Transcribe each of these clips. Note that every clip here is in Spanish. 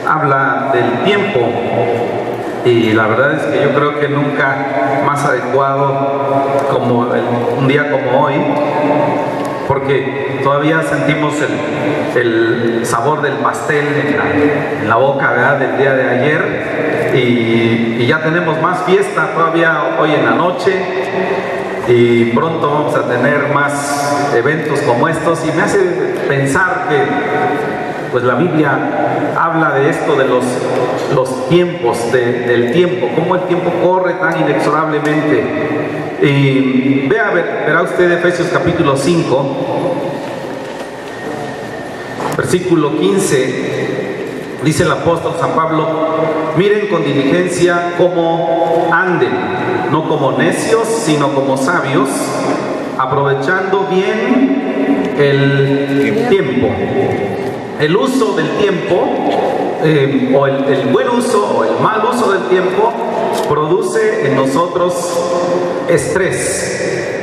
habla del tiempo, y la verdad es que yo creo que nunca más adecuado como un día como hoy, porque todavía sentimos el sabor del pastel en la boca, ¿verdad?, del día de ayer, y ya tenemos más fiesta todavía hoy en la noche, y pronto vamos a tener más eventos como estos, y me hace pensar que pues la Biblia habla de esto, de los tiempos, del tiempo, cómo el tiempo corre tan inexorablemente. Y verá usted Efesios capítulo 5, versículo 15, dice el apóstol San Pablo: miren con diligencia cómo anden, no como necios, sino como sabios, aprovechando bien el tiempo. El uso del tiempo, o el buen uso o el mal uso del tiempo, produce en nosotros estrés.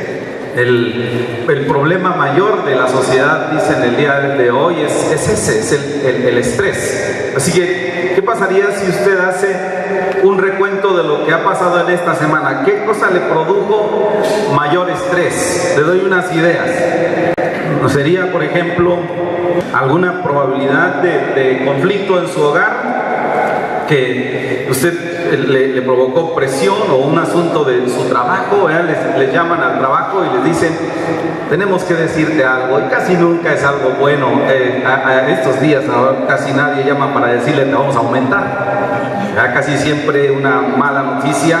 El problema mayor de la sociedad, dicen el día de hoy, es ese, es el estrés. Así que, ¿qué pasaría si usted hace un recuento de lo que ha pasado en esta semana? ¿Qué cosa le produjo mayor estrés? Le doy unas ideas. Sería, por ejemplo, alguna probabilidad de conflicto en su hogar, que usted le provocó presión, o un asunto de su trabajo, les llaman al trabajo y les dicen: tenemos que decirte algo, y casi nunca es algo bueno. A estos días ahora casi nadie llama para decirle: te vamos a aumentar. Casi siempre una mala noticia,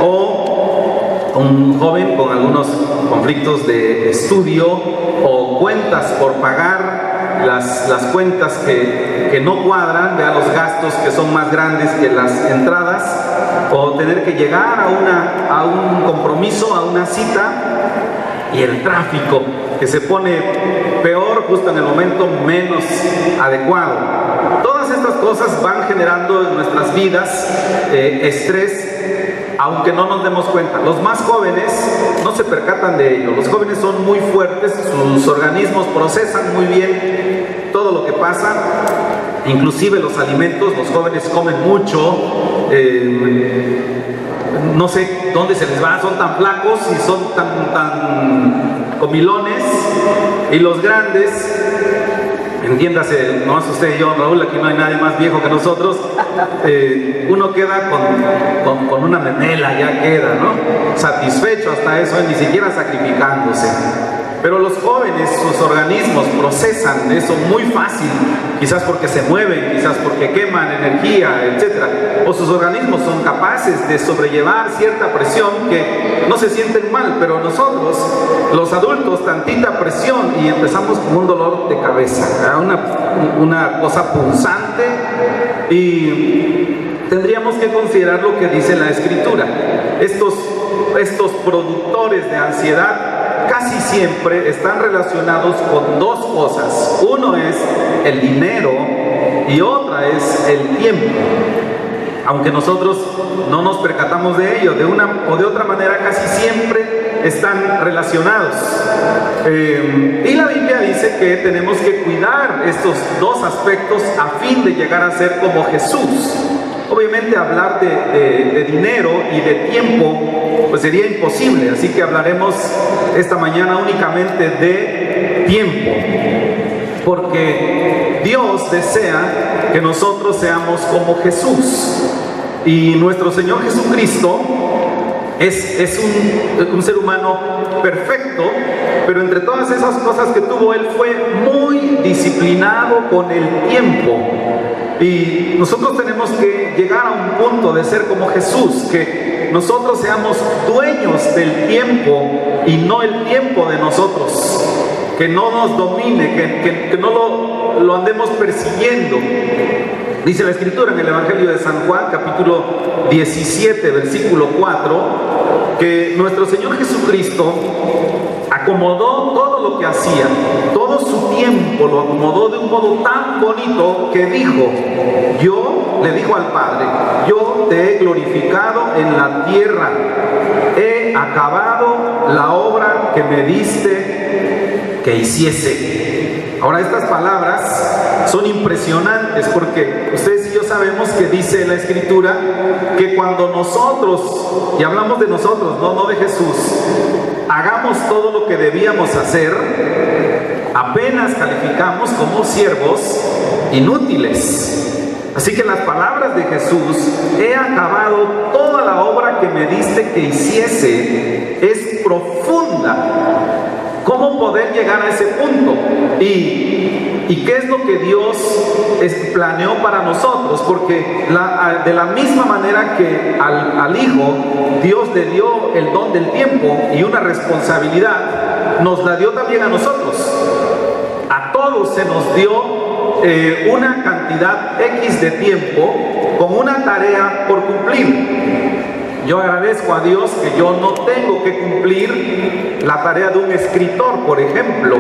o un joven con algunos conflictos de estudio, o cuentas por pagar, las cuentas que no cuadran, vean los gastos que son más grandes que las entradas, o tener que llegar a un compromiso, a una cita, y el tráfico que se pone peor justo en el momento menos adecuado. Todas estas cosas van generando en nuestras vidas estrés, aunque no nos demos cuenta. Los más jóvenes no se percatan de ello. Los jóvenes son muy fuertes, sus organismos procesan muy bien todo lo que pasa, inclusive los alimentos. Los jóvenes comen mucho, no sé dónde se les va, son tan flacos y son tan comilones. Y los grandes, entiéndase, no es usted y yo, Raúl, aquí no hay nadie más viejo que nosotros, uno queda con una memela, ya queda, ¿no?, satisfecho hasta eso, ni siquiera sacrificándose. Pero los jóvenes, sus organismos procesan eso muy fácil, quizás porque se mueven, quizás porque queman energía, etc. O sus organismos son capaces de sobrellevar cierta presión que no se sienten mal, pero nosotros, los adultos, tantita presión y empezamos con un dolor de cabeza, una cosa punzante, y tendríamos que considerar lo que dice la Escritura. Estos productores de ansiedad casi siempre están relacionados con dos cosas. Uno es el dinero y otra es el tiempo. Aunque nosotros no nos percatamos de ello, de una o de otra manera casi siempre están relacionados. Y la Biblia dice que tenemos que cuidar estos dos aspectos a fin de llegar a ser como Jesús. Obviamente hablar de dinero y de tiempo pues sería imposible, así que hablaremos esta mañana únicamente de tiempo, porque Dios desea que nosotros seamos como Jesús, y nuestro Señor Jesucristo es un ser humano perfecto, pero entre todas esas cosas que tuvo, Él fue muy disciplinado con el tiempo. Y nosotros tenemos que llegar a un punto de ser como Jesús, que nosotros seamos dueños del tiempo y no el tiempo de nosotros, que no nos domine, que no lo andemos persiguiendo. Dice la Escritura en el Evangelio de San Juan, capítulo 17, versículo 4, que nuestro Señor Jesucristo acomodó todo lo que hacía, todo su tiempo lo acomodó de un modo tan bonito que dijo: le dijo al Padre, yo te he glorificado en la tierra, he acabado la obra que me diste que hiciese. Ahora, estas palabras son impresionantes, porque ustedes y yo sabemos que dice la Escritura que cuando nosotros, y hablamos de nosotros, no de Jesús, hagamos todo lo que debíamos hacer, apenas calificamos como siervos inútiles. Así que las palabras de Jesús, he acabado toda la obra que me diste que hiciese, es profunda. ¿Cómo poder llegar a ese punto? ¿Y qué es lo que Dios planeó para nosotros? Porque de la misma manera que al Hijo Dios le dio el don del tiempo y una responsabilidad, nos la dio también a nosotros. A todos se nos dio una cantidad X de tiempo con una tarea por cumplir. Yo agradezco a Dios que yo no tengo que cumplir la tarea de un escritor, por ejemplo.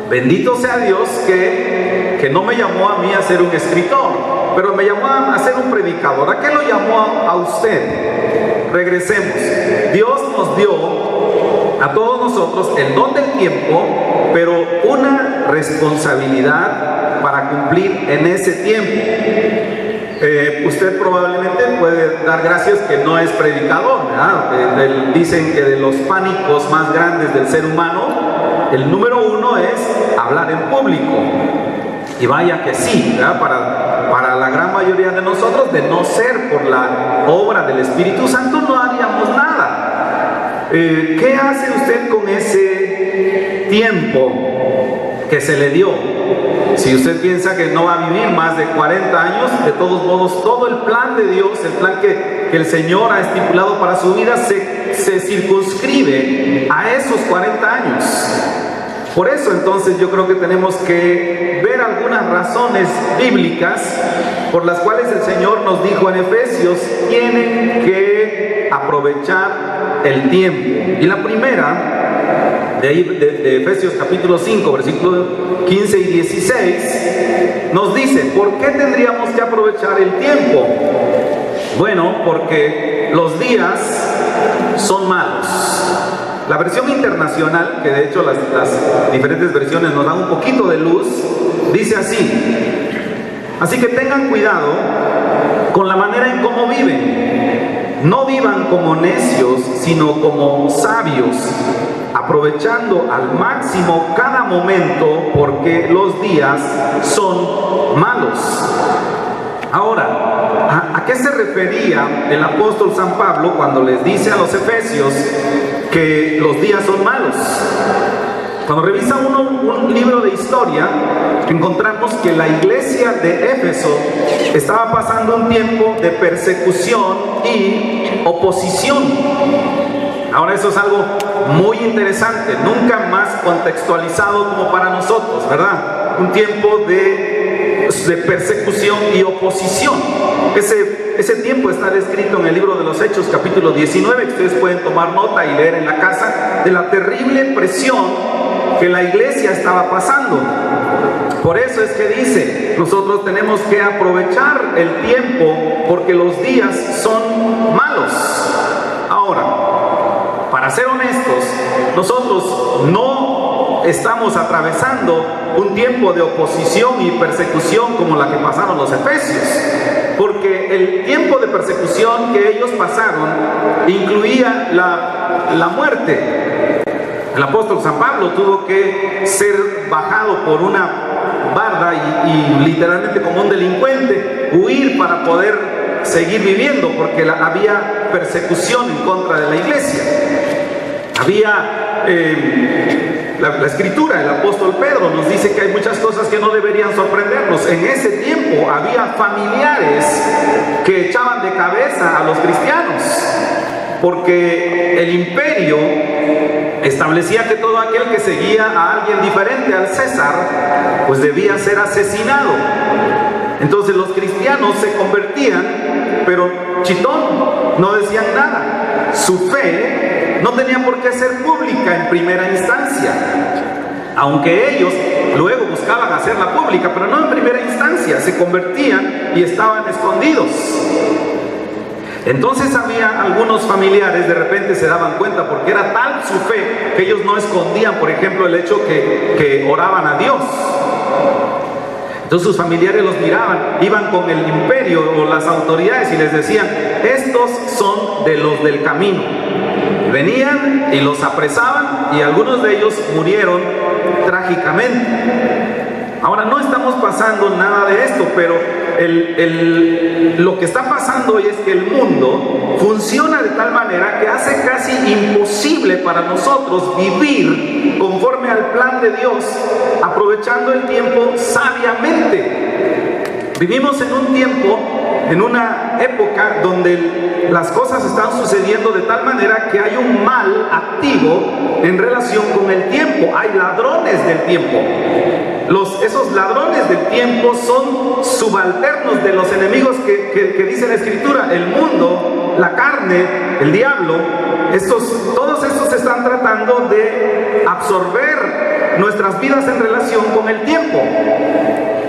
Bendito sea Dios que no me llamó a mí a ser un escritor, pero me llamó a ser un predicador. ¿A qué lo llamó a usted? Regresemos. Dios nos dio a todos nosotros el don del tiempo, pero una responsabilidad para cumplir en ese tiempo. Usted probablemente puede dar gracias que no es predicador, ¿verdad? Dicen que de los pánicos más grandes del ser humano, el número uno es hablar en público. Y vaya que sí, ¿verdad? Para la gran mayoría de nosotros, de no ser por la obra del Espíritu Santo, no haríamos nada. ¿Qué hace usted con ese tiempo que se le dio? Si usted piensa que no va a vivir más de 40 años, de todos modos, todo el plan de Dios, el plan que el Señor ha estipulado para su vida, se circunscribe a esos 40 años. Por eso entonces yo creo que tenemos que ver algunas razones bíblicas por las cuales el Señor nos dijo en Efesios, tienen que aprovechar el tiempo. Y la primera, de Efesios capítulo 5, versículos 15 y 16, nos dice, ¿por qué tendríamos que aprovechar el tiempo? Bueno, porque los días son malos. La versión internacional, que de hecho las diferentes versiones nos dan un poquito de luz, dice así: así que tengan cuidado con la manera en cómo viven. No vivan como necios, sino como sabios, aprovechando al máximo cada momento, porque los días son malos. Ahora, ¿a qué se refería el apóstol San Pablo cuando les dice a los efesios que los días son malos? Cuando revisa uno un libro de historia, encontramos que la iglesia de Éfeso estaba pasando un tiempo de persecución y oposición. Ahora eso es algo muy interesante, nunca más contextualizado como para nosotros, ¿verdad? Un tiempo de persecución y oposición. Ese tiempo está descrito en el libro de los Hechos, capítulo 19, que ustedes pueden tomar nota y leer en la casa, de la terrible presión que la iglesia estaba pasando. Por eso es que dice, nosotros tenemos que aprovechar el tiempo porque los días son malos. Ahora, para ser honestos, nosotros no estamos atravesando un tiempo de oposición y persecución como la que pasaron los efesios, porque el tiempo de persecución que ellos pasaron incluía la muerte. El apóstol San Pablo tuvo que ser bajado por una barda y literalmente como un delincuente, huir para poder seguir viviendo, porque había persecución en contra de la iglesia. Había la escritura, el apóstol Pedro nos dice que hay muchas cosas que no deberían sorprendernos. En ese tiempo había familiares que echaban de cabeza a los cristianos, porque el imperio establecía que todo aquel que seguía a alguien diferente al César, pues debía ser asesinado. Entonces los cristianos se convertían, pero chitón, no decían nada. Su fe no tenía por qué ser pública en primera instancia, aunque ellos luego buscaban hacerla pública, pero no en primera instancia. Se convertían y estaban escondidos. Entonces había algunos familiares, de repente se daban cuenta, porque era tal su fe que ellos no escondían, por ejemplo, el hecho que oraban a Dios. Entonces sus familiares los miraban, iban con el imperio o las autoridades y les decían: estos son de los del camino. Venían y los apresaban y algunos de ellos murieron trágicamente. Ahora, no estamos pasando nada de esto, pero lo que está pasando hoy es que el mundo funciona de tal manera que hace casi imposible para nosotros vivir conforme al plan de Dios, aprovechando el tiempo sabiamente. Vivimos en un tiempo, en una época donde las cosas están sucediendo de tal manera que hay un mal activo en relación con el tiempo. Hay ladrones del tiempo. Esos ladrones del tiempo son subalternos de los enemigos que dice la Escritura: el mundo, la carne, el diablo. Todos estos están tratando de absorber nuestras vidas en relación con el tiempo.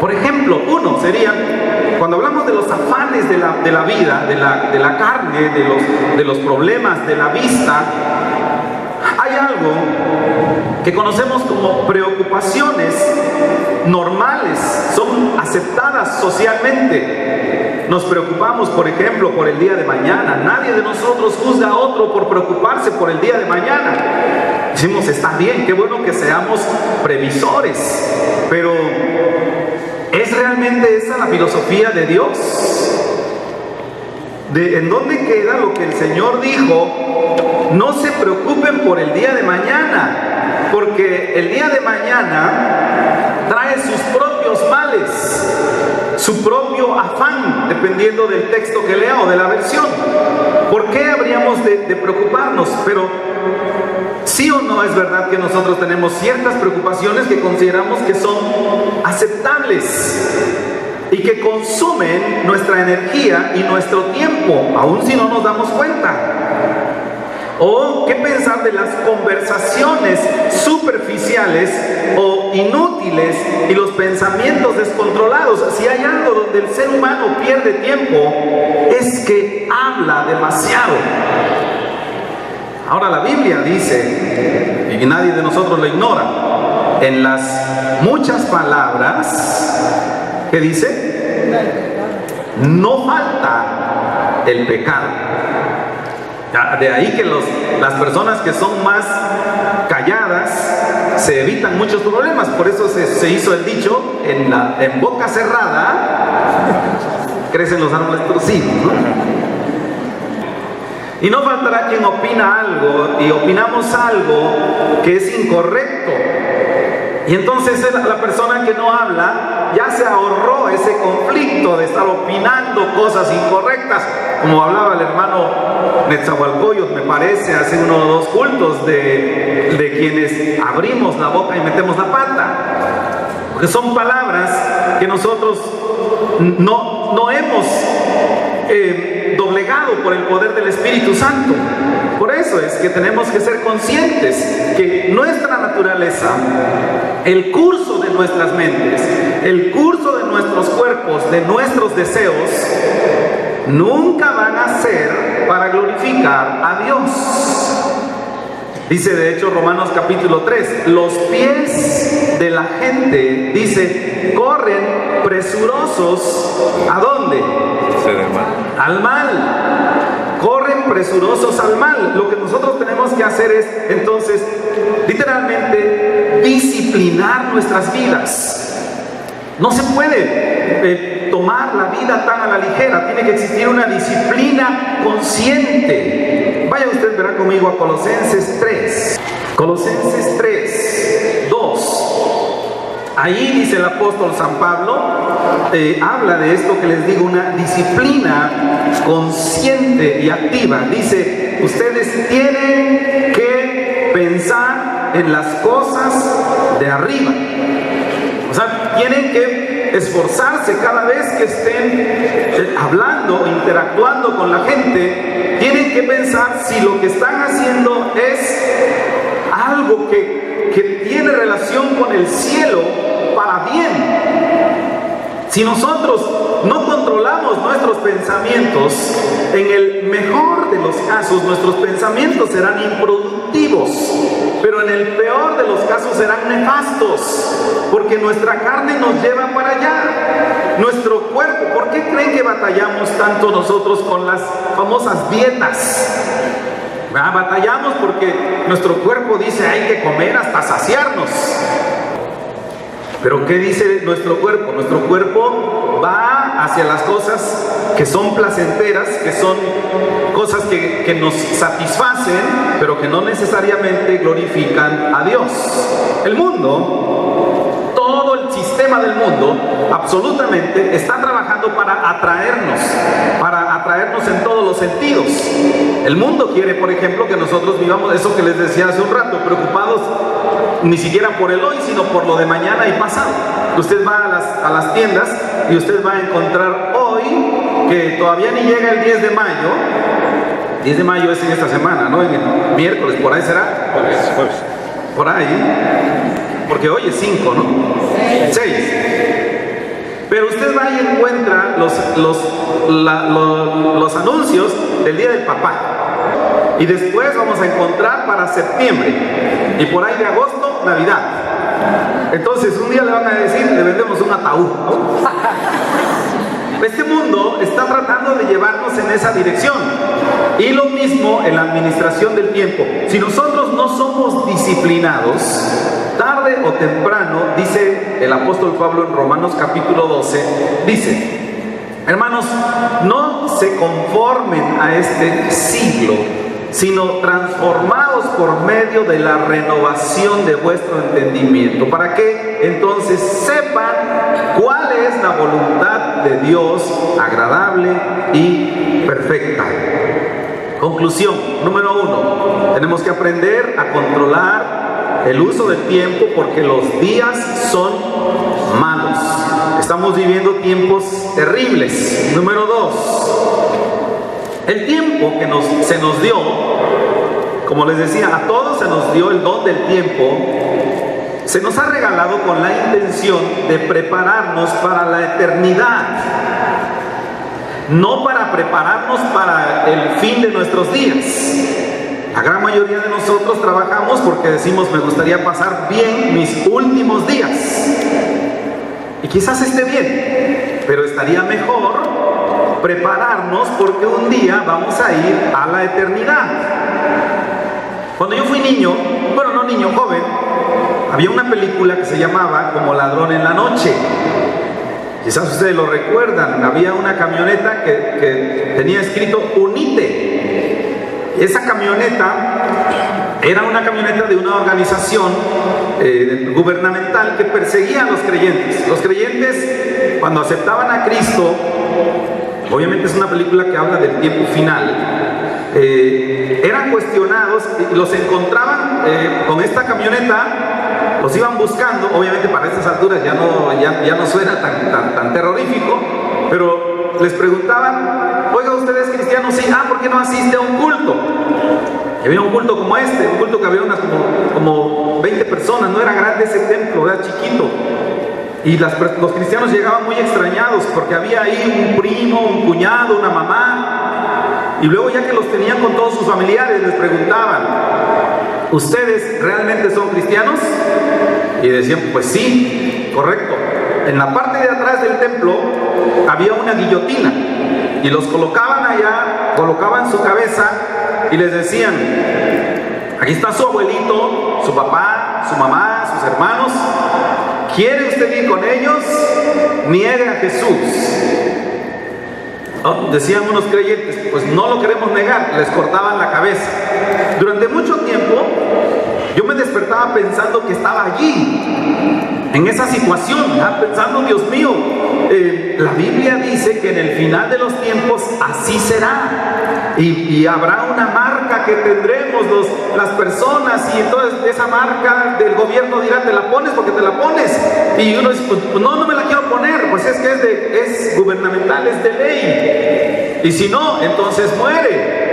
Por ejemplo, uno sería, cuando hablamos de los afanes de la vida, de la carne, de los problemas de la vista, hay algo que conocemos como preocupaciones normales, son aceptadas socialmente. Nos preocupamos, por ejemplo, por el día de mañana. Nadie de nosotros juzga a otro por preocuparse por el día de mañana. Decimos: está bien, qué bueno que seamos previsores, pero ¿es realmente esa la filosofía de Dios? ¿En dónde queda lo que el Señor dijo? No se preocupen por el día de mañana, porque el día de mañana trae sus propios males, su propio afán, dependiendo del texto que lea o de la versión. ¿Por qué habríamos de preocuparnos? Pero sí o no es verdad que nosotros tenemos ciertas preocupaciones que consideramos que son aceptables y que consumen nuestra energía y nuestro tiempo, aun si no nos damos cuenta. ¿O qué pensar de las conversaciones superficiales o inútiles y los pensamientos descontrolados? Si hay algo donde el ser humano pierde tiempo, es que habla demasiado. Ahora, la Biblia dice, y nadie de nosotros lo ignora, en las muchas palabras, ¿qué dice? No falta el pecado. De ahí que las personas que son más calladas se evitan muchos problemas. Por eso se hizo el dicho: en boca cerrada crecen los árboles torcidos, ¿no? Y no faltará quien opina algo y opinamos algo que es incorrecto. Y entonces la persona que no habla ya se ahorró ese conflicto de estar opinando cosas incorrectas, como hablaba el hermano Netzahualcoyot, me parece, hace uno o dos cultos, de quienes abrimos la boca y metemos la pata, porque son palabras que nosotros no hemos doblegado por el poder del Espíritu Santo. Por eso es que tenemos que ser conscientes que nuestra naturaleza, el curso de nuestras mentes, el curso de nuestros cuerpos, de nuestros deseos, nunca van a ser para glorificar a Dios. Dice de hecho Romanos capítulo 3, los pies de la gente, dice, corren presurosos, ¿a dónde? Al mal. Corren presurosos al mal. Lo que nosotros tenemos que hacer es, entonces, literalmente, disciplinar nuestras vidas. No se puede tomar la vida tan a la ligera. Tiene que existir una disciplina consciente. Vaya usted, verá conmigo a Colosenses 3. Colosenses 3, 2. Ahí dice el apóstol San Pablo, habla de esto que les digo, una disciplina consciente y activa. Dice, ustedes tienen que pensar en las cosas de arriba. O sea, tienen que esforzarse cada vez que estén hablando o interactuando con la gente. Tienen que pensar si lo que están haciendo es algo que tiene relación con el cielo para bien. Si nosotros no controlamos nuestros pensamientos, en el mejor de los casos nuestros pensamientos serán improductivos, pero pero en el peor de los casos serán nefastos, porque nuestra carne nos lleva para allá. Nuestro cuerpo, ¿por qué creen que batallamos tanto nosotros con las famosas dietas? Batallamos porque nuestro cuerpo dice hay que comer hasta saciarnos. Pero ¿qué dice nuestro cuerpo? Nuestro cuerpo va hacia las cosas que son placenteras, que son cosas que nos satisfacen, pero que no necesariamente glorifican a Dios. El mundo, todo el sistema del mundo, absolutamente está trabajando para atraernos en todos los sentidos. El mundo quiere, por ejemplo, que nosotros vivamos eso que les decía hace un rato, preocupados ni siquiera por el hoy, sino por lo de mañana y pasado. Usted va a las tiendas y usted va a encontrar hoy, que todavía ni llega el 10 de mayo. 10 de mayo es en esta semana, ¿no? En el miércoles, por ahí será. Jueves. Por ahí. Porque hoy es 5, ¿no? 6. Pero usted va y encuentra los anuncios del Día del Papá. Y después vamos a encontrar para septiembre. Y por ahí de agosto, Navidad. Entonces un día le van a decir, le vendemos un ataúd, ¿no? Este mundo está tratando de llevarnos en esa dirección. Y lo mismo en la administración del tiempo. Si nosotros no somos disciplinados, tarde o temprano, dice el apóstol Pablo en Romanos capítulo 12, dice: hermanos, no se conformen a este siglo, sino transformados por medio de la renovación de vuestro entendimiento, para que entonces sepan cuál es la voluntad de Dios, agradable y perfecta. Conclusión, número 1, tenemos que aprender a controlar el uso del tiempo, porque los días son malos. Estamos viviendo tiempos terribles. Número 2, el tiempo que se nos dio, como les decía, a todos se nos dio el don del tiempo. Se nos ha regalado con la intención de prepararnos para la eternidad, no para prepararnos para el fin de nuestros días. La gran mayoría de nosotros trabajamos porque decimos: me gustaría pasar bien mis últimos días. Y quizás esté bien, pero estaría mejor prepararnos, porque un día vamos a ir a la eternidad. Cuando yo fui niño, bueno, no niño, joven, había una película que se llamaba Como ladrón en la noche. Quizás ustedes lo recuerdan. Había una camioneta que tenía escrito UNITE. Esa camioneta era una camioneta de una organización gubernamental que perseguía a los creyentes. Los creyentes, cuando aceptaban a Cristo, obviamente es una película que habla del tiempo final, eran cuestionados y los encontraban con esta camioneta. Los iban buscando, obviamente para estas alturas ya no suena tan terrorífico, pero les preguntaban: oiga, ¿usted es cristiano? Sí. ¿Por qué no asiste a un culto? Y había un culto como este, un culto que había unas como 20 personas, no era grande ese templo, era chiquito. Y los cristianos llegaban muy extrañados, porque había ahí un primo, un cuñado, una mamá. Y luego, ya que los tenían con todos sus familiares, les preguntaban: ¿ustedes realmente son cristianos? Y decían: pues sí, correcto. En la parte de atrás del templo había una guillotina, y los colocaban allá, colocaban su cabeza y les decían: aquí está su abuelito, su papá, su mamá, sus hermanos. ¿Quiere usted ir con ellos? Niegue a Jesús. Decían unos creyentes: pues no lo queremos negar. Les cortaban la cabeza. Durante mucho tiempo yo me despertaba pensando que estaba allí, en esa situación, pensando: Dios mío, la Biblia dice que en el final de los tiempos así será, y habrá una marca que tendremos las personas, y entonces esa marca del gobierno dirá: te la pones porque te la pones. Y uno dice: pues no me la quiero poner, pues es que es gubernamental, es de ley, y si no, entonces muere.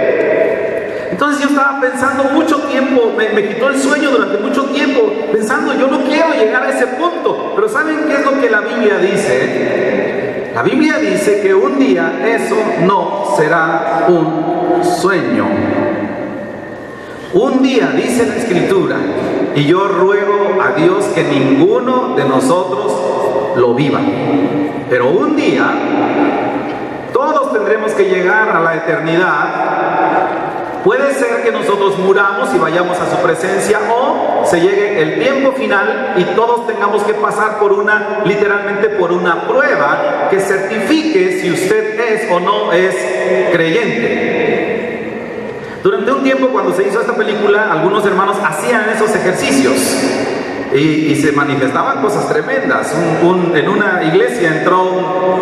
Entonces yo estaba pensando mucho tiempo, me quitó el sueño durante mucho tiempo, pensando: yo no quiero llegar a ese punto. Pero ¿saben qué es lo que la Biblia dice? La Biblia dice que un día eso no será un sueño. Un día, dice la Escritura, y yo ruego a Dios que ninguno de nosotros lo viva, pero un día todos tendremos que llegar a la eternidad. Puede ser que nosotros muramos y vayamos a su presencia, o se llegue el tiempo final y todos tengamos que pasar por literalmente por una prueba que certifique si usted es o no es creyente. Durante un tiempo, cuando se hizo esta película, algunos hermanos hacían esos ejercicios y se manifestaban cosas tremendas. En una iglesia entró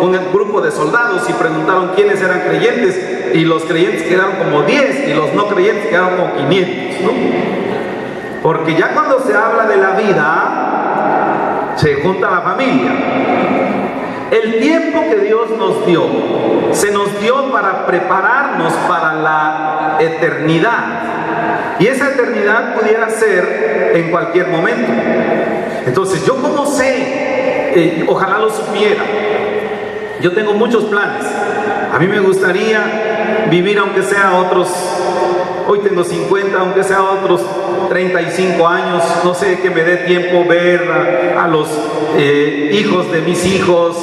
un grupo de soldados y preguntaron quiénes eran creyentes, y los creyentes quedaron como 10 y los no creyentes quedaron como 500, ¿no? Porque ya cuando se habla de la vida, se junta la familia. El tiempo que Dios nos dio, se nos dio para prepararnos para la eternidad. Y esa eternidad pudiera ser en cualquier momento. Entonces, ¿yo cómo sé? Ojalá lo supiera. Yo tengo muchos planes. A mí me gustaría vivir aunque sea otros, hoy tengo 50, aunque sea otros 35 años, no sé, que me dé tiempo ver a los hijos de mis hijos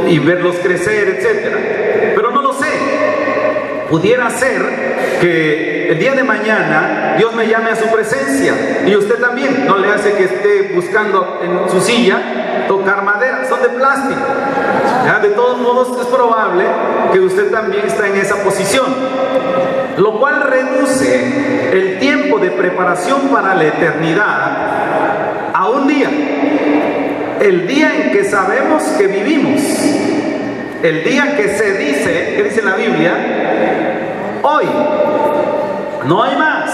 y verlos crecer, etcétera. Pero no lo sé. Pudiera ser que el día de mañana Dios me llame a su presencia y usted también. No le hace que esté buscando en su silla tocar madera, son de plástico. ¿Ya? De todos modos, es probable que usted también está en esa posición, lo cual reduce el tiempo de preparación para la eternidad a un día. El día en que sabemos que vivimos, el día que se dice, ¿qué dice la Biblia? Hoy, no hay más.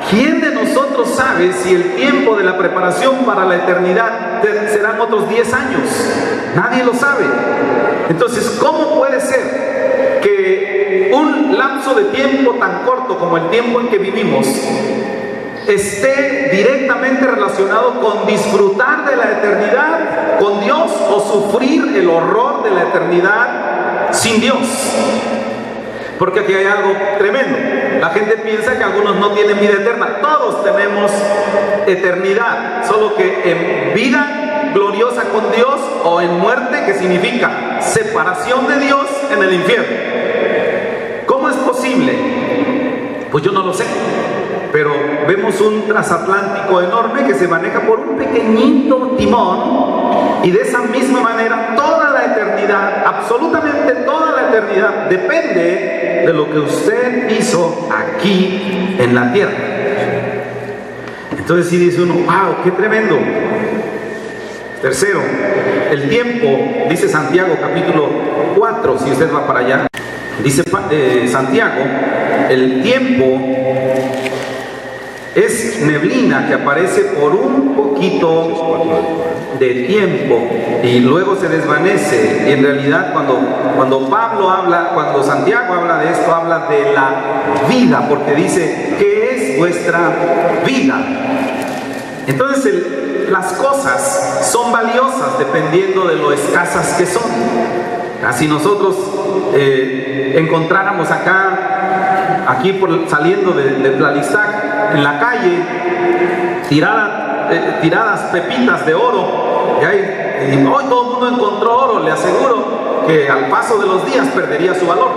¿Quién de nosotros sabe si el tiempo de la preparación para la eternidad serán otros 10 años? Nadie lo sabe. Entonces, ¿cómo puede ser que un lapso de tiempo tan corto como el tiempo en que vivimos esté directamente relacionado con disfrutar de la eternidad con Dios o sufrir el horror de la eternidad sin Dios? Porque aquí hay algo tremendo. La gente piensa que algunos no tienen vida eterna. Todos tenemos eternidad, solo que en vida gloriosa con Dios o en muerte, que significa separación de Dios en el infierno. ¿Cómo es posible? Pues yo no lo sé. Pero vemos un transatlántico enorme que se maneja por un pequeñito timón, y de esa misma manera toda la eternidad, absolutamente toda la eternidad, depende de lo que usted hizo aquí en la tierra. Entonces sí dice uno, wow, qué tremendo. Tercero, el tiempo, dice Santiago capítulo 4, si usted va para allá, dice Santiago, el tiempo es neblina que aparece por un poquito de tiempo y luego se desvanece. Y en realidad cuando Pablo habla, cuando Santiago habla de esto, habla de la vida, porque dice, ¿qué es vuestra vida? Entonces las cosas son valiosas dependiendo de lo escasas que son. Si nosotros encontráramos aquí saliendo de Tlalistac, en la calle, tiradas pepitas de oro, y hoy todo el mundo encontró oro, le aseguro que al paso de los días perdería su valor,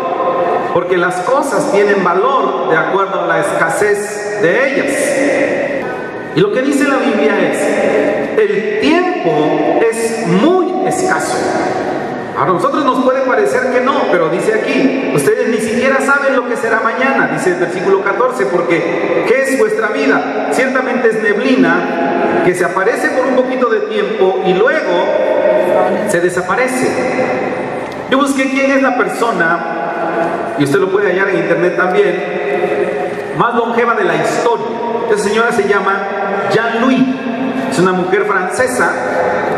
porque las cosas tienen valor de acuerdo a la escasez de ellas. Y lo que dice la Biblia es, el tiempo es muy escaso. A nosotros nos puede parecer que no, pero dice aquí, ustedes ni siquiera saben lo que será mañana, dice el versículo 14, porque ¿qué es vuestra vida? Ciertamente es neblina que se aparece por un poquito de tiempo y luego se desaparece. Yo busqué quién es la persona, y usted lo puede hallar en internet también, más longeva de la historia. Esa señora se llama Jean Louis, es una mujer francesa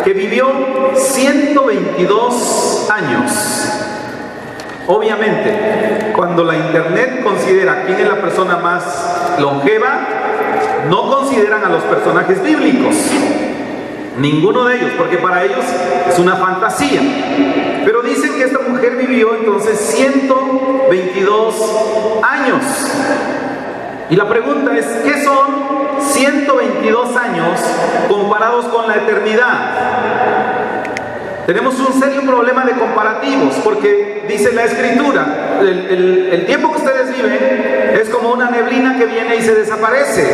que vivió 122 años. Obviamente, cuando la internet considera quién es la persona más longeva, no consideran a los personajes bíblicos, ninguno de ellos, porque para ellos es una fantasía. Pero dicen que esta mujer vivió entonces 122 años. Y la pregunta es, ¿qué son 122 años comparados con la eternidad? Tenemos un serio problema de comparativos, porque dice la Escritura, el tiempo que ustedes viven es como una neblina que viene y se desaparece.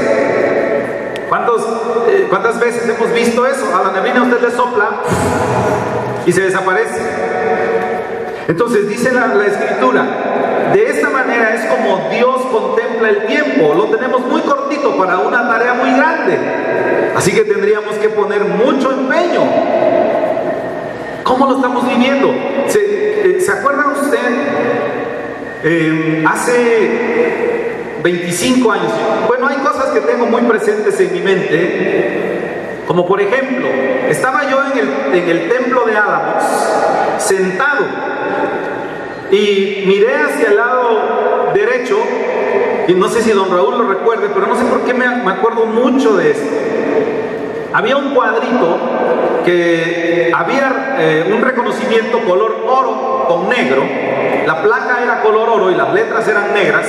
¿Cuántas veces hemos visto eso? A la neblina usted le sopla y se desaparece. Entonces dice la Escritura, de esta manera es como Dios contempla el tiempo. Lo tenemos muy cortito para una tarea muy grande, así que tendríamos que poner mucho empeño. ¿Cómo lo estamos viviendo? ¿Se acuerdan usted? Hace 25 años, bueno, hay cosas que tengo muy presentes en mi mente, como por ejemplo, estaba yo en el templo de Álamos, sentado, y miré hacia el lado derecho, y no sé si don Raúl lo recuerde, pero no sé por qué me acuerdo mucho de esto. Había un cuadrito que había un reconocimiento color oro con negro, la placa era color oro y las letras eran negras,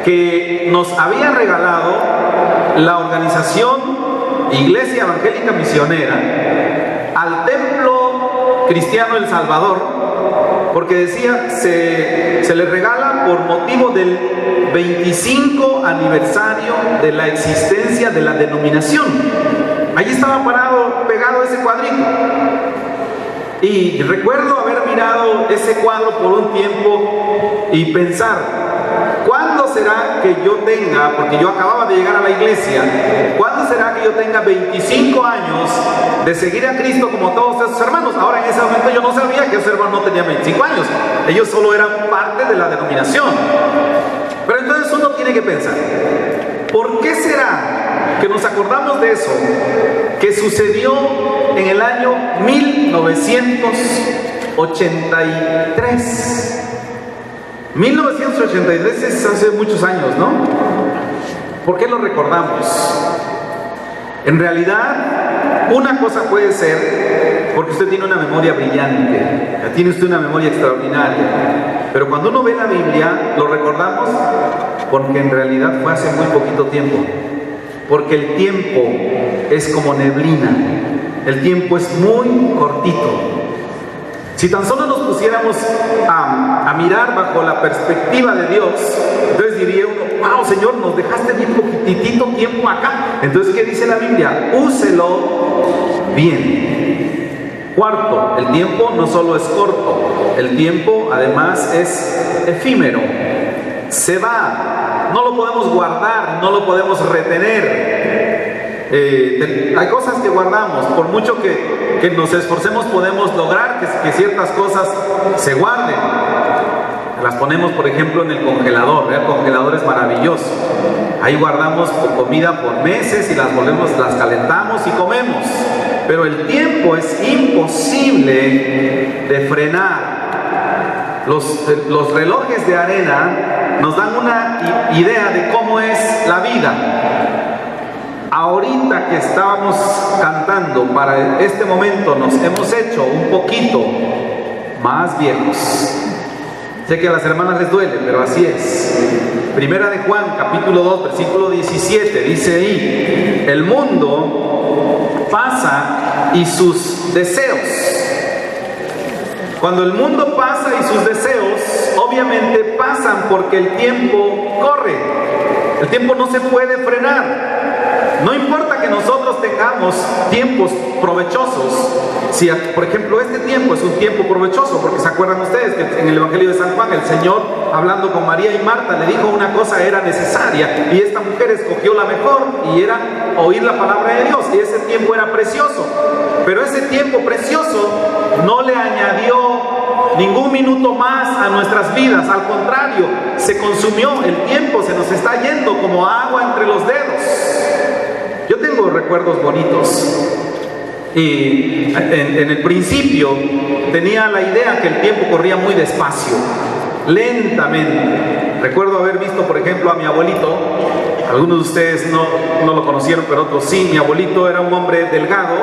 que nos había regalado la organización Iglesia Evangélica Misionera al Templo Cristiano El Salvador, porque decía, se le regala por motivo del 25 aniversario de la existencia de la denominación. Allí estaba pegado ese cuadrito. Y recuerdo haber mirado ese cuadro por un tiempo y pensar, ¿cuándo será que yo tenga, porque yo acababa de llegar a la iglesia, ¿cuándo será que yo tenga 25 años de seguir a Cristo como todos esos hermanos? Ahora, en ese momento yo no sabía que esos hermanos no tenían 25 años, ellos solo eran parte de la denominación. Pero entonces uno tiene que pensar, ¿por qué será que nos acordamos de eso que sucedió en el año 1983? 1983 es hace muchos años, ¿no? ¿Por qué lo recordamos? En realidad, una cosa puede ser porque usted tiene una memoria brillante, tiene usted una memoria extraordinaria, pero cuando uno ve la Biblia, lo recordamos porque en realidad fue hace muy poquito tiempo. Porque el tiempo es como neblina, el tiempo es muy cortito. Si tan solo nos pusiéramos a mirar bajo la perspectiva de Dios, entonces diría uno, wow, Señor, nos dejaste bien poquitito tiempo acá. Entonces, ¿qué dice la Biblia? Úselo bien. Cuarto, el tiempo no solo es corto, el tiempo además es efímero, se va. No lo podemos guardar, no lo podemos retener. Hay cosas que guardamos, por mucho que nos esforcemos podemos lograr que ciertas cosas se guarden. Las ponemos, por ejemplo, en el congelador. El congelador es maravilloso. Ahí guardamos comida por meses y las calentamos y comemos. Pero el tiempo es imposible de frenar. Los relojes de arena nos dan una idea de cómo es la vida. Ahorita que estábamos cantando, para este momento nos hemos hecho un poquito más viejos. Sé que a las hermanas les duele, pero así es. Primera de Juan, capítulo 2, versículo 17, dice ahí, el mundo pasa y sus deseos. Cuando el mundo pasa y sus deseos, obviamente pasan porque el tiempo corre. El tiempo no se puede frenar. No importa que nosotros tengamos tiempos provechosos. Si, por ejemplo, este tiempo es un tiempo provechoso, porque se acuerdan ustedes que en el Evangelio de San Juan, el Señor, hablando con María y Marta, le dijo una cosa era necesaria, y esta mujer escogió la mejor, y era oír la palabra de Dios, y ese tiempo era precioso. Pero ese tiempo precioso no le añadió ningún minuto más a nuestras vidas, al contrario, se consumió, el tiempo se nos está yendo como agua entre los dedos. Yo tengo recuerdos bonitos y en el principio tenía la idea que el tiempo corría muy despacio, lentamente. Recuerdo haber visto, por ejemplo, a mi abuelito. Algunos de ustedes no lo conocieron, pero otros sí. Mi abuelito era un hombre delgado,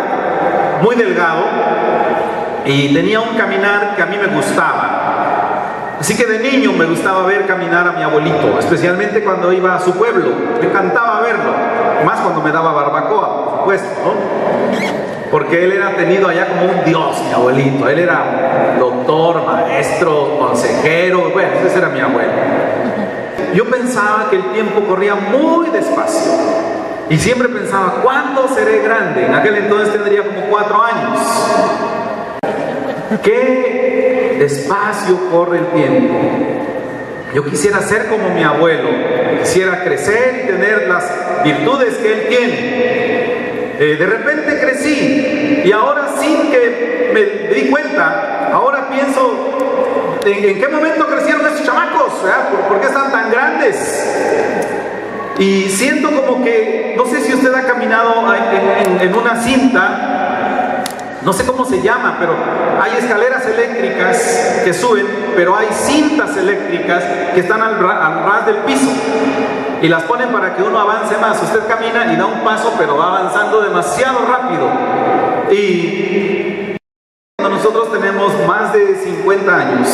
muy delgado, y tenía un caminar que a mí me gustaba. Así que de niño me gustaba ver caminar a mi abuelito, especialmente cuando iba a su pueblo. Me encantaba verlo, más cuando me daba barbacoa, por supuesto, ¿no? Porque él era tenido allá como un dios, mi abuelito. Él era doctor, maestro, consejero, bueno, ese era mi abuelo. Yo pensaba que el tiempo corría muy despacio y siempre pensaba, ¿cuándo seré grande? En aquel entonces tendría como 4 años. Qué despacio corre el tiempo. Yo quisiera ser como mi abuelo, quisiera crecer y tener las virtudes que él tiene. De repente crecí y ahora sin que me di cuenta, ahora pienso, ¿en qué momento crecieron esos chamacos? ¿Por qué están tan grandes? Y siento como que, no sé si usted ha caminado en una cinta, no sé cómo se llama, pero hay escaleras eléctricas que suben, pero hay cintas eléctricas que están al ras del piso y las ponen para que uno avance más. Usted camina y da un paso, pero va avanzando demasiado rápido. Y cuando nosotros tenemos más de 50 años,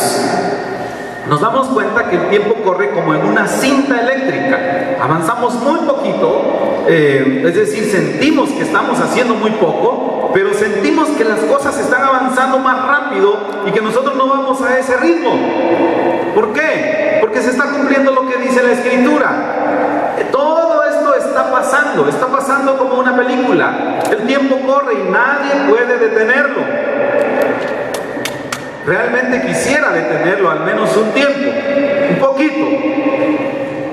nos damos cuenta que el tiempo corre como en una cinta eléctrica. Avanzamos muy poquito, es decir, sentimos que estamos haciendo muy poco, pero sentimos que las cosas están avanzando más rápido y que nosotros no vamos a ese ritmo. ¿Por qué? Porque se está cumpliendo lo que dice la Escritura. Todo esto está pasando como una película. El tiempo corre y nadie puede detenerlo. Realmente quisiera detenerlo al menos un tiempo, un poquito.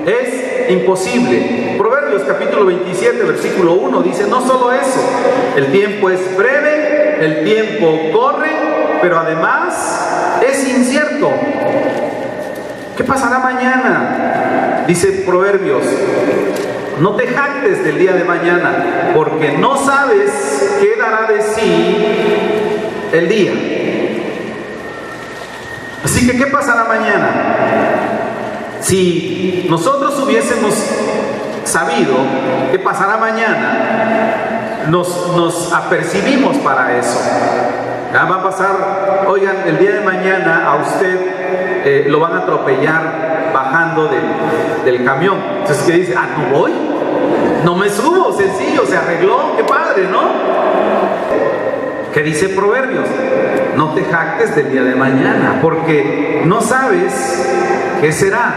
Es imposible. Proverbios capítulo 27, versículo 1 dice, no solo eso, el tiempo es breve, el tiempo corre, pero además es incierto. ¿Qué pasará mañana? Dice Proverbios, no te jactes del día de mañana, porque no sabes qué dará de sí el día. Así que, ¿qué pasará mañana? Si nosotros hubiésemos sabido qué pasará mañana, nos apercibimos para eso. Ya va a pasar, oigan, el día de mañana a usted lo van a atropellar bajando del camión. Entonces, ¿qué dice? ¿No voy? No me subo, sencillo, se arregló, qué padre, ¿no? ¿Qué dice Proverbios? No te jactes del día de mañana, porque no sabes qué será,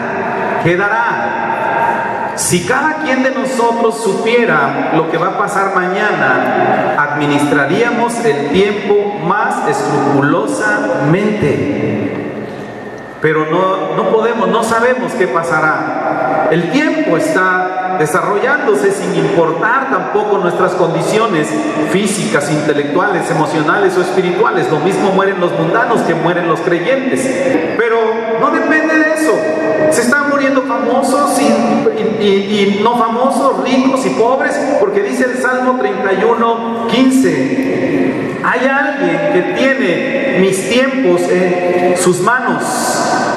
qué dará. Si cada quien de nosotros supiera lo que va a pasar mañana, administraríamos el tiempo más escrupulosamente. Pero no podemos, no sabemos qué pasará. El tiempo está desarrollándose sin importar tampoco nuestras condiciones físicas, intelectuales, emocionales o espirituales. Lo mismo mueren los mundanos que mueren los creyentes. Pero no depende de eso. Se están muriendo famosos y no famosos, ricos y pobres, porque dice el Salmo 31:15. Hay alguien que tiene mis tiempos en sus manos.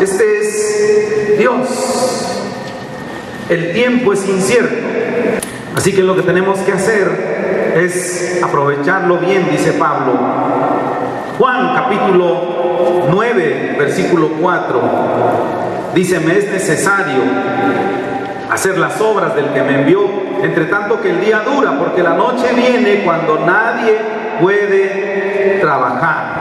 Este es Dios. El tiempo es incierto. Así que lo que tenemos que hacer es aprovecharlo bien, dice Pablo. Juan capítulo 9, versículo 4. Dice, me es necesario hacer las obras del que me envió, entre tanto que el día dura, porque la noche viene cuando nadie puede trabajar.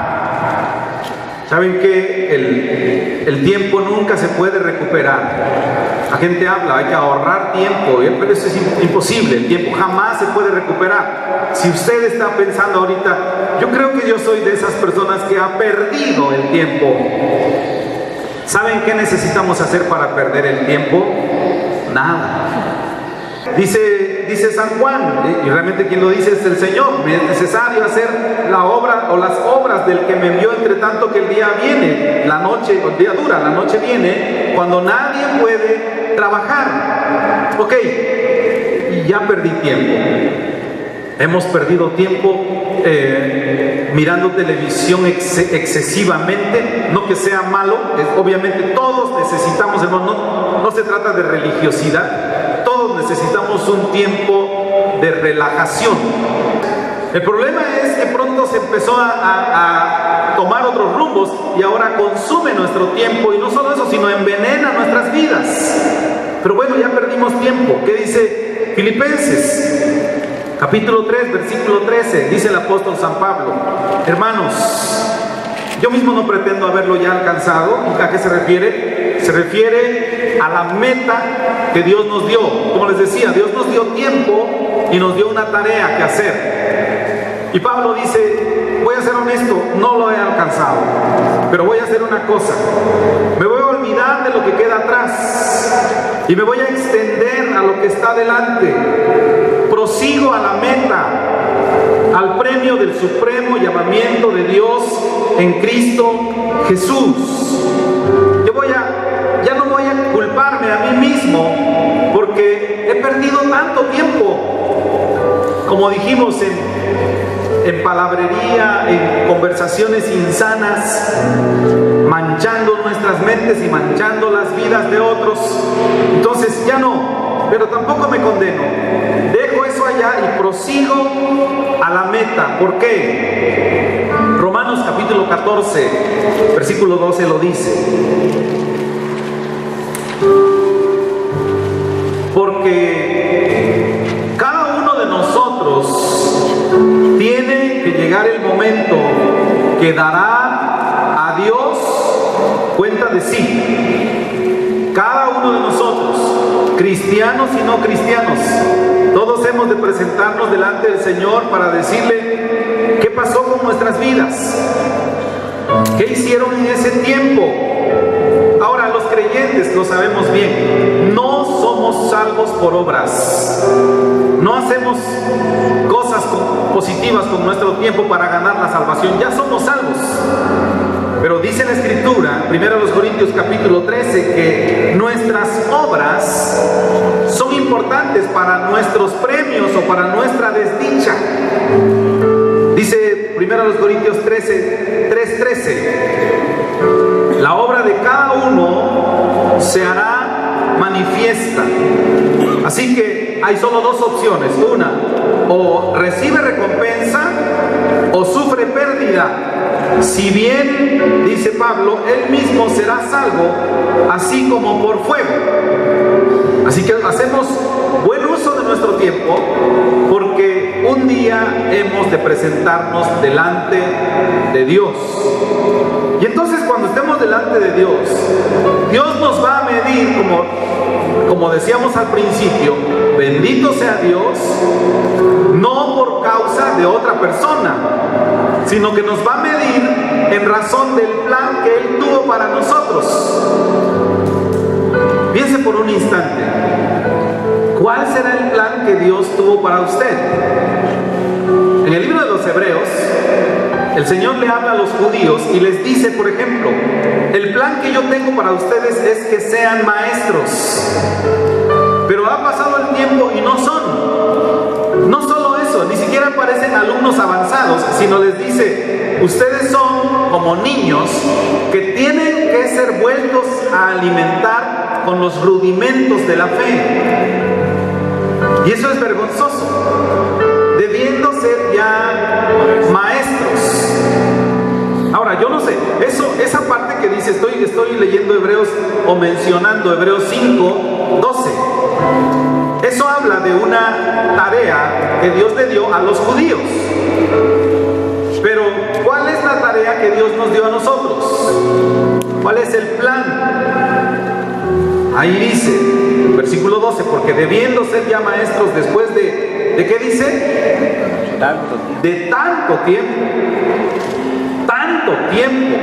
¿Saben que el tiempo nunca se puede recuperar? La gente habla, hay que ahorrar tiempo, pero eso es imposible. El tiempo jamás se puede recuperar. Si usted está pensando ahorita, yo creo que yo soy de esas personas que ha perdido el tiempo. ¿Saben qué necesitamos hacer para perder el tiempo? Nada. Dice San Juan, y realmente quien lo dice es el Señor, me es necesario hacer la obra o las obras del que me envió, entre tanto que el día viene, la noche, el día dura, la noche viene, cuando nadie puede trabajar. Ok, y ya perdí tiempo. Hemos perdido tiempo mirando televisión excesivamente, no que sea malo, obviamente todos necesitamos, hermano, no se trata de religiosidad, todos necesitamos un tiempo de relajación. El problema es que pronto se empezó a tomar otros rumbos y ahora consume nuestro tiempo, y no solo eso, sino envenena nuestras vidas. Pero bueno, ya perdimos tiempo. ¿Qué dice Filipenses? Capítulo 3, versículo 13, dice el apóstol San Pablo: hermanos, yo mismo no pretendo haberlo ya alcanzado. ¿A qué se refiere? Se refiere a la meta que Dios nos dio. Como les decía, Dios nos dio tiempo y nos dio una tarea que hacer. Y Pablo dice: voy a ser honesto, no lo he alcanzado, pero voy a hacer una cosa. Me voy a olvidar de lo que queda atrás y me voy a extender a lo que está delante. Prosigo a la meta, al premio del supremo llamamiento de Dios en Cristo Jesús. Ya no voy a culparme a mí mismo porque he perdido tanto tiempo, como dijimos, en palabrería, en conversaciones insanas, manchando nuestras mentes y manchando las vidas de otros. Entonces ya no, pero tampoco me condeno. Dejo eso allá y prosigo a la meta. ¿Por qué? Romanos capítulo 14, versículo 12 lo dice: porque cada uno de nosotros tiene que llegar el momento que dará a Dios cuenta de sí. Cada uno de nosotros, cristianos y no cristianos, todos hemos de presentarnos delante del Señor para decirle qué pasó con nuestras vidas, qué hicieron en ese tiempo. Ahora, los creyentes lo sabemos bien, no somos salvos por obras, no hacemos cosas positivas con nuestro tiempo para ganar la salvación, ya somos salvos. Pero dice la Escritura, 1 Corintios capítulo 13, que nuestras obras son importantes para nuestros premios o para nuestra desdicha. Dice 1 Corintios 3:13, la obra de cada uno se hará manifiesta. Así que hay solo dos opciones: una, o recibe recompensa o sufre pérdida. Si bien, dice Pablo, él mismo será salvo, así como por fuego. Así que hacemos buen uso de nuestro tiempo, porque un día hemos de presentarnos delante de Dios. Y entonces, cuando estemos delante de Dios, Dios nos va a medir, como decíamos al principio, bendito sea Dios, no por causa de otra persona, sino que nos va a medir en razón del plan que Él tuvo para nosotros. Piense por un instante, ¿cuál será el plan que Dios tuvo para usted? En el libro de los Hebreos, el Señor le habla a los judíos y les dice, por ejemplo: el plan que yo tengo para ustedes es que sean maestros. Pero ha pasado el tiempo y no son. No solo eso, ni siquiera parecen alumnos avanzados, sino les dice: ustedes son como niños que tienen que ser vueltos a alimentar con los rudimentos de la fe. Y eso es vergonzoso, debiendo ser ya maestros. Ahora, yo no sé, esa parte que dice, estoy leyendo Hebreos o mencionando Hebreos 5:12. Eso habla de una tarea que Dios le dio a los judíos. Pero, ¿cuál es la tarea que Dios nos dio a nosotros? ¿Cuál es el plan? Ahí dice, versículo 12, porque debiendo ser ya maestros después ¿de qué dice? De tanto tiempo. Tanto tiempo.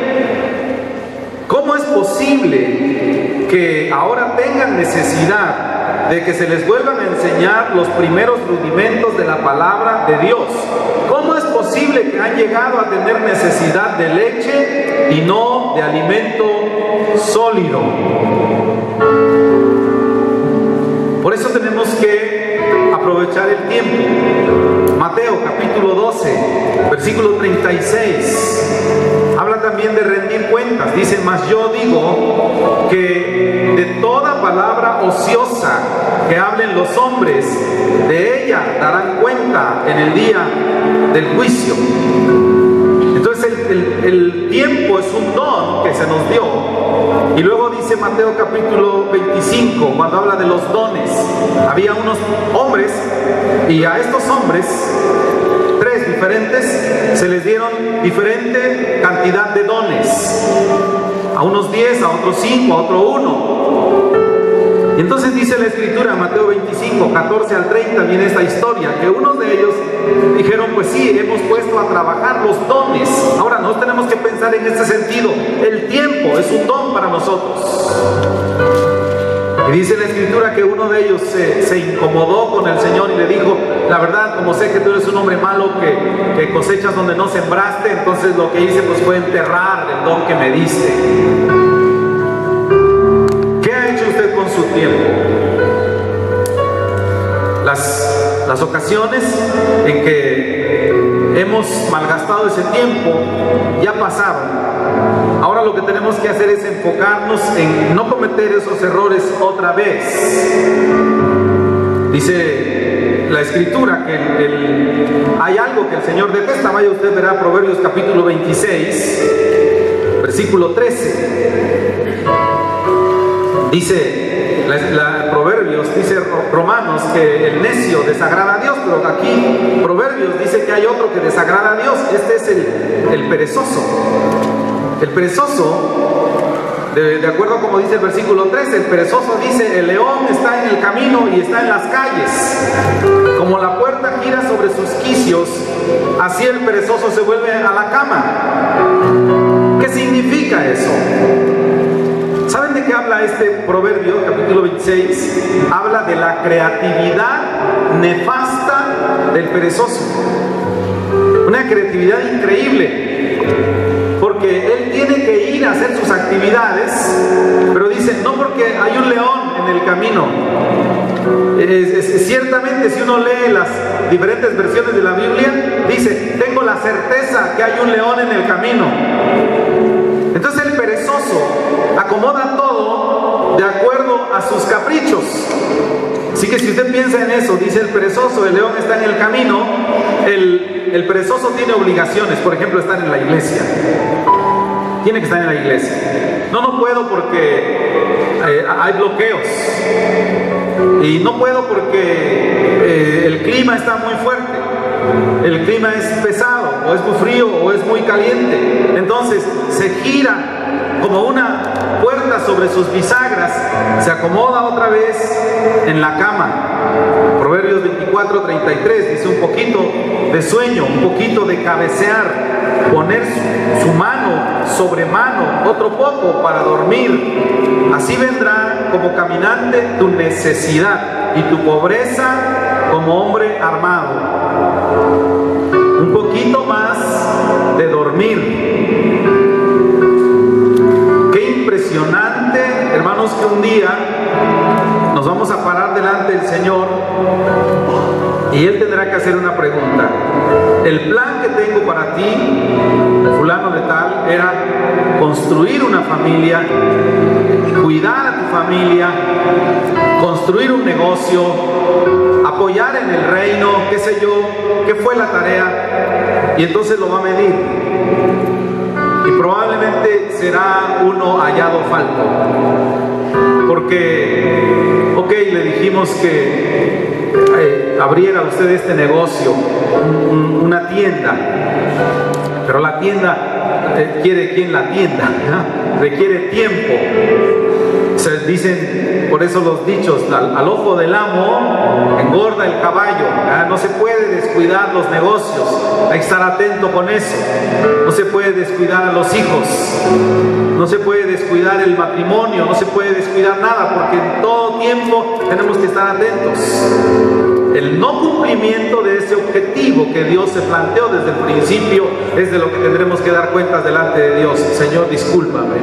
¿Cómo es posible que ahora tengan necesidad de que se les vuelvan a enseñar los primeros rudimentos de la palabra de Dios? ¿Cómo es posible que han llegado a tener necesidad de leche y no de alimento sólido? Por eso tenemos que aprovechar el tiempo. Mateo capítulo 12, versículo 36, habla también de rendir cuentas. Dice: mas yo digo que de toda palabra ociosa que hablen los hombres, de ella darán cuenta cuenta en el día del juicio. Entonces el tiempo es un don que se nos dio. Y luego dice Mateo capítulo 25, cuando habla de los dones, había unos hombres, y a estos hombres, 3 diferentes, se les dieron diferente cantidad de dones. A unos 10, a otros 5, a otro 1. Y entonces dice la Escritura, Mateo 25, 14 al 30, viene esta historia, que unos de ellos dijeron, pues sí, hemos puesto a trabajar los dones. Ahora, no tenemos que pensar en este sentido. El tiempo es un don para nosotros. Y dice la Escritura que uno de ellos se incomodó con el Señor y le dijo, la verdad, como sé que tú eres un hombre malo, que cosechas donde no sembraste, entonces lo que hice pues fue enterrar el don que me diste. ¿Qué ha hecho usted con su tiempo? Las ocasiones en que hemos malgastado ese tiempo ya pasaron. Ahora lo que tenemos que hacer es enfocarnos en no cometer esos errores otra vez. Dice la Escritura que hay algo que el Señor detesta. Vaya usted, verá Proverbios capítulo 26, versículo 13. Dice Proverbios, dice Romanos, que el necio desagrada a Dios, pero aquí Proverbios dice que hay otro que desagrada a Dios. Este es el perezoso. El perezoso, de acuerdo a como dice el versículo 13, el perezoso dice, el león está en el camino y está en las calles. Como la puerta gira sobre sus quicios, así el perezoso se vuelve a la cama. ¿Qué significa eso? ¿Saben de qué habla este proverbio, capítulo 26? Habla de la creatividad nefasta del perezoso. Una creatividad increíble, porque él tiene que ir a hacer sus actividades, pero dice, no porque hay un león en el camino. Ciertamente, si uno lee las diferentes versiones de la Biblia, dice, tengo la certeza que hay un león en el camino. Entonces el perezoso acomoda todo de acuerdo a sus caprichos. Así que si usted piensa en eso, dice el perezoso, el león está en el camino, el perezoso tiene obligaciones, por ejemplo, estar en la iglesia. Tiene que estar en la iglesia. No puedo porque hay bloqueos. Y no puedo porque el clima está muy fuerte. El clima es pesado, o es muy frío, o es muy caliente. Entonces se gira como una puerta sobre sus bisagras, se acomoda otra vez en la cama. Proverbios 24:33 dice, un poquito de sueño, un poquito de cabecear, poner su mano sobre mano, otro poco para dormir. Así vendrá como caminante tu necesidad y tu pobreza como hombre armado. Un poquito más de dormir. Qué impresionante, hermanos, que un día nos vamos a parar delante del Señor y Él tendrá que hacer una pregunta. El plan que tengo para ti, fulano de tal, era construir una familia, cuidar a tu familia, construir un negocio, apoyar en el reino, qué sé yo, qué fue la tarea. Y entonces lo va a medir. Y probablemente será uno hallado falto. Porque, ok, le dijimos que abriera usted este negocio, una tienda. Pero la tienda quiere quien la atienda, ¿no? Requiere tiempo. Se dicen, por eso los dichos, al ojo del amo engorda el caballo. No se puede descuidar los negocios, hay que estar atento con eso. No se puede descuidar a los hijos, no se puede descuidar el matrimonio, no se puede descuidar nada, porque en todo tiempo tenemos que estar atentos. El no cumplimiento de ese objetivo que Dios se planteó desde el principio es de lo que tendremos que dar cuentas delante de Dios. Señor, discúlpame.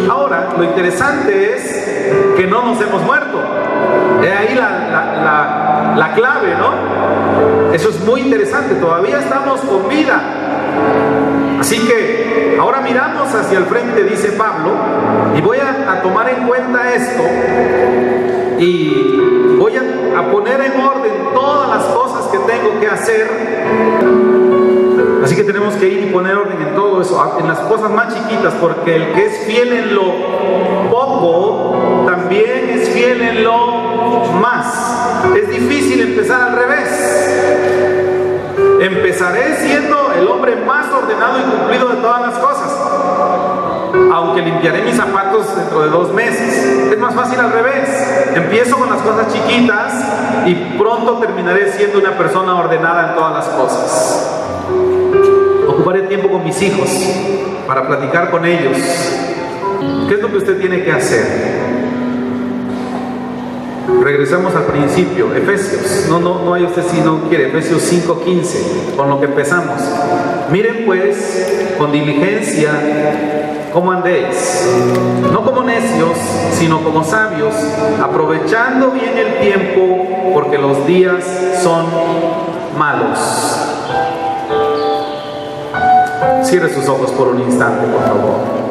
Ahora, lo interesante es que no nos hemos muerto. Es ahí la clave, ¿no? Eso es muy interesante. Todavía estamos con vida. Así que ahora miramos hacia el frente, dice Pablo, y voy a tomar en cuenta esto y voy a poner en orden tengo que hacer. Así que tenemos que ir y poner orden en todo eso, en las cosas más chiquitas, porque el que es fiel en lo poco, también es fiel en lo más. Es difícil empezar al revés. Empezaré siendo el hombre más ordenado y cumplido de todas las cosas, aunque limpiaré mis zapatos dentro de 2 meses. Es más fácil al revés. Empiezo con las cosas chiquitas y pronto terminaré siendo una persona ordenada en todas las cosas. Ocuparé tiempo con mis hijos para platicar con ellos. ¿Qué es lo que usted tiene que hacer? Regresamos al principio, Efesios, no hay usted si no quiere, Efesios 5:15, con lo que empezamos. Miren pues con diligencia cómo andéis, no como necios, sino como sabios, aprovechando bien el tiempo, porque los días son malos. Cierre sus ojos por un instante, por favor.